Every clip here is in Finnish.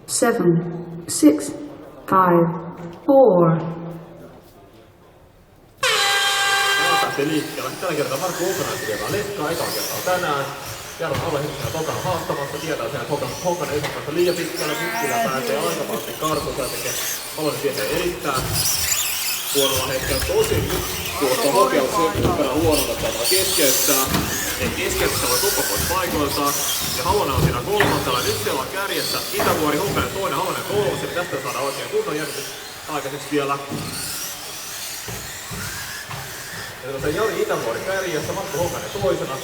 7, 6, 5, 4. Lähtee liikkeelle. Tällä kertaa Markku Honkanen tekevää letkaa ekaa kertaa tänään. Jarno Halla hetkenä Tokana haastamassa. Tietää sen, että Honkanen ei saa liian pitkällä. Nytkillä pääsee aika paljon karkuun. Tää tekee Halonen tietää erittäin huonolla hetkellä. Tosin nyt tuosta Hokeus sen verran huonolta, että tämä keskeyttää. Ei keskeyttää, voi tuppa pois paikoiltaan. Ja Halonen on siinä kolmantella. Nyt siellä on kärjessä Itävuori, Honkanen toinen, Halonen kolmas. Eli tästä saadaan oikein kunnon jännitys aikaiseksi vielä. Ja tuossa Jari Itävuori kärjessä, Markku Honkanen toisena,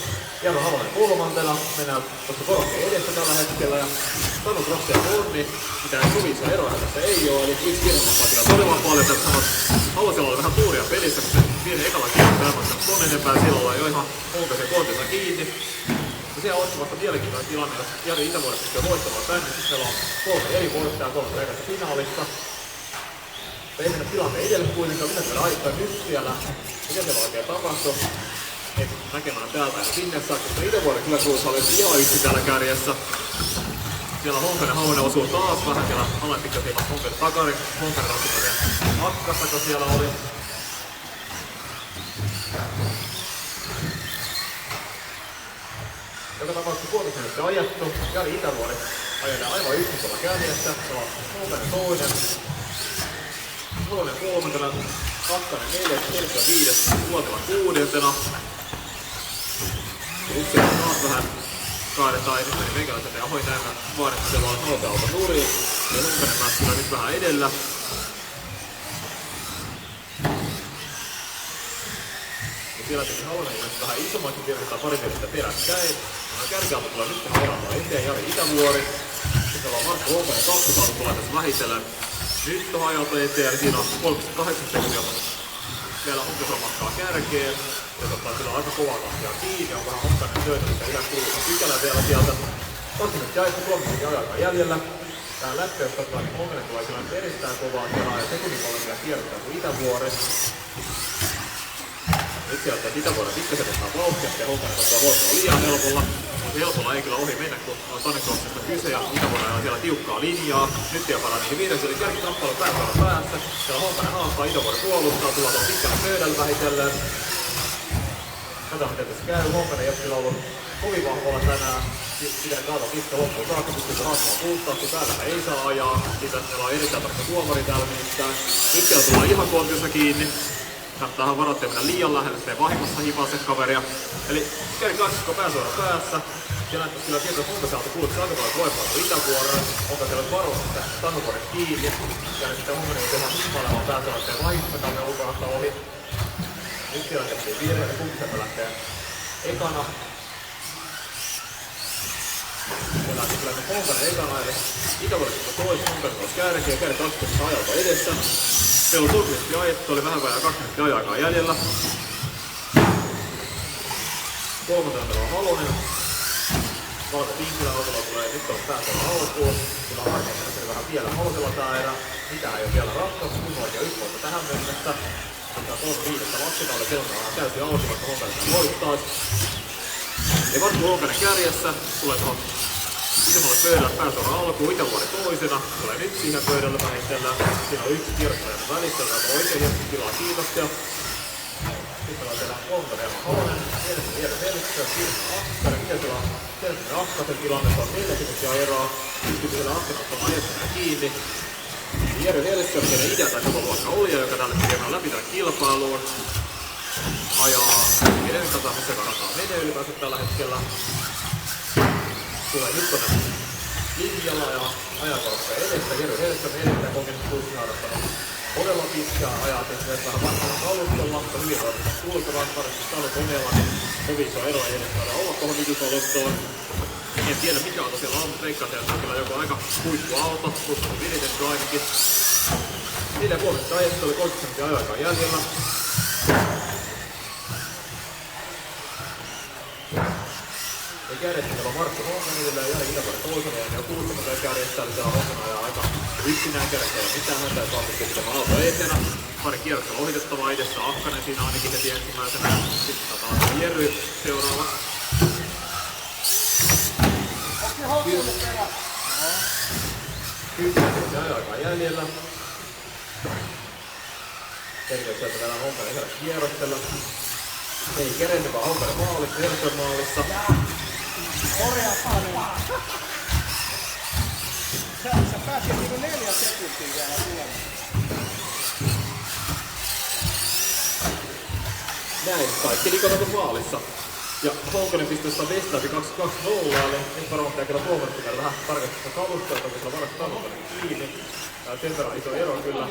Jarno Halonen kolmantena. Mennään tuossa korokkeen edessä tällä hetkellä. Ja Tanu Krossi ja Torni, mitään suvissa eroja tässä ei ole. Eli yksi kirjoittaa kyllä todella paljon. Tässä Halosella oli vähän tuuria pelissä, kun se pieni ekalla kierrossa ton enempää silloin jo ihan Honkasen kontinsa kiinni. Ja siellä olisi vasta mielenkiintoinen tilanne, jos Jari Itävuori pystyy voittamaan tänne. Sitten meillä on 3 eri voittajaa 3 ekassa finaalissa. Ei mennä tilanne edelle kuitenkaan, mitä siellä aikaa nyt siellä. Mitä siellä oikein tapahtui? Ei näkemään täältä ja sinne saakka, koska Itävuori kyllä kuulisi olisi ihan yksi täällä kärjessä. Siellä Honkanen Halonen osuu taas vähän siellä Halonen pikkasen ilman Honkanen takari. Honkanen otti vielä matkassa, kun siellä oli. Joka tapauksessa puolisen nyt ajettu. Jari Itävuori ajelee aivan yksin tuolla kärjessä. Se on Honkanen toinen. Halonen kolmantena, Kakkanen neljäs, viides, Uotila kuudentena. Nyt siellä taas vähän kaadetaan edessäni meikäläiseltä ja hoi näemmä vaadittelua Haloselta nurin. Ja Honkanen pääsi kyllä nyt vähän edellä. Ja siellä teki Halonen just vähän isommakin virtaa pari metriä peräkkäin. Kärkialta tulee nyt tähän orantaa eteen Jari Itävuori. Sitten on Markku Honkanen 2 saatu tulee tässä vähitellen. Nyt on ajalta eteen, siinä on 38 sekuntia vielä Honkasen matkaa kärkeen. Ja sillä on aika kovaa tahtia kiinni, on vähän Honkanen syötössä ihan kuuluisa pykälä vielä sieltä. 20 jaettu 30 ajalta jäljellä. Tää läppä, jos katsotaan, niin Honkanen tulee kyllä nyt erittäin kovaa tilaa ja sekunnin paljon vielä kierrottää kuin Itävuori. Nyt sieltä Itävuoren pikkasen ottaa vauhtia ja Honkanen ottaa voittaa liian helpolla. Mutta helpolla ei kyllä ohi mennä, kun on Tannekoksesta kyse ja Itävuorella on siellä tiukkaa linjaa. Nyt siellä paraa niihin viides, eli kärkikappale pääsäällä päässä. Siellä Honkanen haastaa, Itävuori puolustaa, tullaan tuon pitkällä pöydällä vähitellen. Katsotaan miten tässä käy. Honkanen ei ole kyllä ollut kovin vahvalla tänään. Pitää kaata pitkä loppuun saakka, pystyykö haastamaan puhtaasti. Päällä ei saa ajaa. Siitä meillä on erittäin tarkka tuomari täällä nimittäin. Nyt siellä tullaan ihan kontiossa kiinni. Kannattaa varoittaa mennä liian lähelle, ettei vahingossa hipaa se kaveria. Eli käy kaksikko pääsuora päässä. Siellä näyttäisi kyllä tietää, että Honkaselta kuuluttaa aika paljon voimaa kuin Itävuoroon. Honkasella on varoa sitä Tannuvuoren kiinni. Ja sitten Honkanen tehdään himmailemaan pääsuora, ettei vahingossa kaveria ulkoasta ohi. Nyt siellä tehtiin virhe, ja Honkaselta lähtee ekana. Siellä lähti kyllä Honkanen ekana, eli Itävuoren sitten toisen Honkasen taas kärkeä. Kärkeä 20 ajalta edessä. Meillä on 30 ajettu, oli vähän vajaa 20 ajakaan jäljellä. Kolmantena meillä on Halonen. Valko Tinkilän autolla tulee, nyt on pääsellä alkuun. Kyllä on harkittu vähän vielä Halosella tää erä. Mitään ei ole vielä ratkaisu, kun oikein yksi vuotta tähän mennessä. Mutta 3-5 lasketaan, oli seuraavana täysin auki, vaikka Honkanen voittaisi. Ja Markku Honkanen kärjessä, tulee tuohon isemmalle pöydälle pääsuora alkuun, Itävuori toisena, tulee nyt siihen pöydälle vähitellään. Siinä on yksi kierrottajan välissä, täältä oikein hieman tilaa, kiitoksia. Sitten on tehdään Honkanen ja Halonen, edessä vielä Selkström, Kirsta Akkari, miten siellä on Selkström ja Akkasen tilanne, se on 4 sekuntia eroa. Pystyy siellä Akkasen ottamaan edessä kiinni. Jere Selkström, kenen idea tai koko luokka oli, joka tälle tekemään läpi tämän kilpailuun. Ajaa, kenen tasaisesti se kannattaa menee ylipäänsä tällä hetkellä. Tulee nyt tonne linjalla ja ajankorokka edessä. Jere Selkström erittäin kokenut kurssin harrastanut todella pitkään ajaa tehty vähän vanhalla kalustolla. Hyvin voivat kulkevat parissa talukoneella, niin kovin iso ero ei edes saada olla tuohon nykykalustoon. En tiedä mikä auto siellä on, mutta veikkaan sieltä on kyllä joku aika huippuauto, plus on viritetty ainakin. 4,5 ajettu, oli 30 sekuntia ajoaikaan jäljellä. Ja kärjessä siellä on Markku Honkanille ja Jari Itävuoren toisena ja ne on 60 kärjessä, eli siellä Honkanen ajaa aika yksinään kärjessä, ei ole mitään häntä, että vaan pitämään auto eteenä. Pari kierrosta ohitettavaa edessä, Akkanen siinä ainakin heti ensimmäisenä. Sitten taas Jerry seuraavaksi. 10 sekuntia ajoaikaa jäljellä. Henkilö sieltä vielä Honkanen ihan kierroksella. Ei kerennyt vaan Honkanen maalissa, Herstön maalissa. Sä pääsit niinku 4 sekuntia vielä tulemaan. Näin, kaikki Nikonotus maalissa. Ja Honkonen pistää sitä Vestaakin 22-0, eli nyt varmaan pitää kyllä huomattu vähän tarkastusta kalustoa, että sillä varmasti Honkonen kiinni. Sen verran iso ero kyllä.